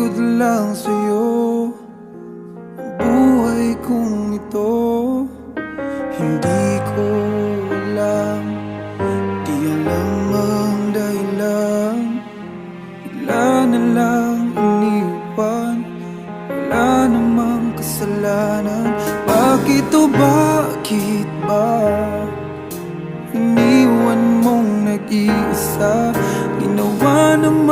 lingkod lang sa'yo. Ang buhay kong ito, hindi ko alam. Di alam ang dahilan, bigla na lang iniwan. Wala namang kasalanan. Bakit o bakit ba iniwan mong nag-iisa? Ginawa naman